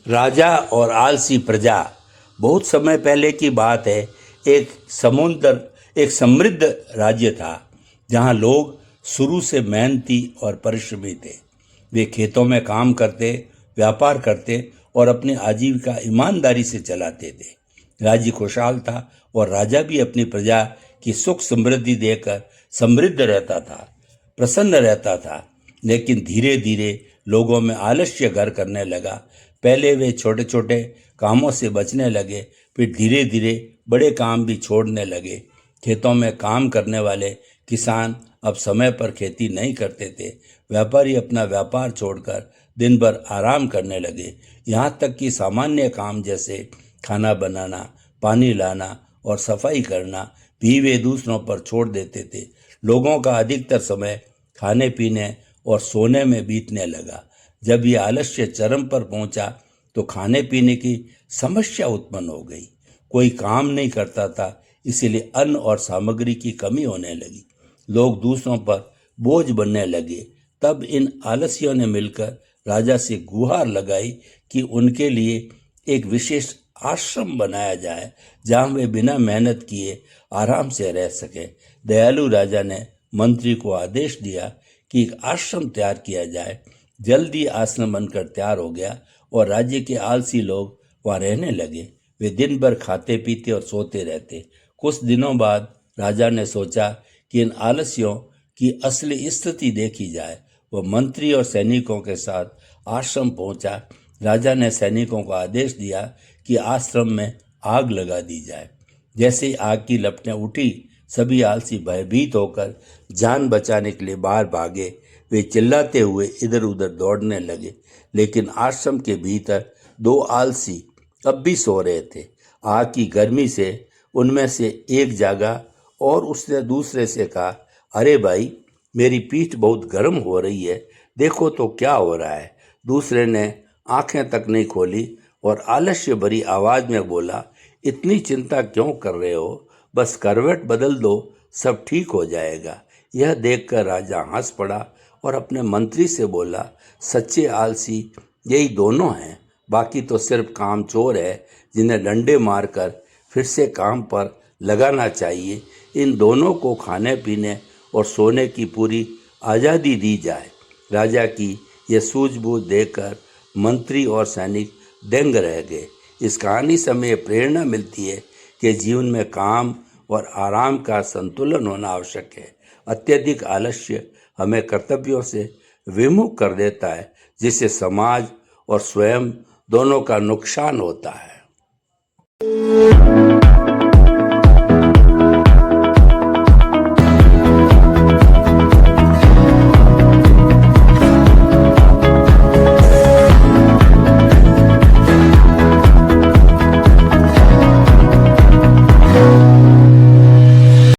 राजा और आलसी प्रजा। बहुत समय पहले की बात है। एक समृद्ध राज्य था जहाँ लोग शुरू से मेहनती और परिश्रमी थे। वे खेतों में काम करते, व्यापार करते और अपनी आजीविका ईमानदारी से चलाते थे। राज्य खुशहाल था और राजा भी अपनी प्रजा की सुख समृद्धि देकर प्रसन्न रहता था। लेकिन धीरे धीरे लोगों में आलस्य घर करने लगा। पहले वे छोटे छोटे कामों से बचने लगे, फिर धीरे धीरे बड़े काम भी छोड़ने लगे। खेतों में काम करने वाले किसान अब समय पर खेती नहीं करते थे। व्यापारी अपना व्यापार छोड़कर दिन भर आराम करने लगे। यहाँ तक कि सामान्य काम जैसे खाना बनाना, पानी लाना और सफाई करना भी वे दूसरों पर छोड़ देते थे। लोगों का अधिकतर समय खाने पीने और सोने में बीतने लगा। जब ये आलस्य चरम पर पहुंचा तो खाने पीने की समस्या उत्पन्न हो गई। कोई काम नहीं करता था, इसीलिए अन्न और सामग्री की कमी होने लगी। लोग दूसरों पर बोझ बनने लगे। तब इन आलसियों ने मिलकर राजा से गुहार लगाई कि उनके लिए एक विशेष आश्रम बनाया जाए जहाँ वे बिना मेहनत किए आराम से रह सके। दयालु राजा ने मंत्री को आदेश दिया कि एक आश्रम तैयार किया जाए। जल्दी आश्रम बनकर तैयार हो गया और राज्य के आलसी लोग वहाँ रहने लगे। वे दिन भर खाते पीते और सोते रहते। कुछ दिनों बाद राजा ने सोचा कि इन आलसियों की असली स्थिति देखी जाए। वह मंत्री और सैनिकों के साथ आश्रम पहुंचा। राजा ने सैनिकों को आदेश दिया कि आश्रम में आग लगा दी जाए। जैसे ही आग की लपटें उठी, सभी आलसी भयभीत होकर जान बचाने के लिए बाहर भागे। वे चिल्लाते हुए इधर उधर दौड़ने लगे, लेकिन आश्रम के भीतर दो आलसी अब भी सो रहे थे। आग की गर्मी से उनमें से एक जागा और उसने दूसरे से कहा, अरे भाई, मेरी पीठ बहुत गर्म हो रही है, देखो तो क्या हो रहा है। दूसरे ने आंखें तक नहीं खोली और आलस्य भरी आवाज में बोला, इतनी चिंता क्यों कर रहे हो, बस करवट बदल दो, सब ठीक हो जाएगा। यह देखकर राजा हंस पड़ा और अपने मंत्री से बोला, सच्चे आलसी यही दोनों हैं, बाकी तो सिर्फ कामचोर है जिन्हें डंडे मारकर फिर से काम पर लगाना चाहिए। इन दोनों को खाने पीने और सोने की पूरी आज़ादी दी जाए। राजा की यह सूझबूझ देखकर मंत्री और सैनिक दंग रह गए। इस कहानी से हमें प्रेरणा मिलती है कि जीवन में काम और आराम का संतुलन होना आवश्यक है। अत्यधिक आलस्य हमें कर्तव्यों से विमुख कर देता है, जिससे समाज और स्वयं दोनों का नुकसान होता है।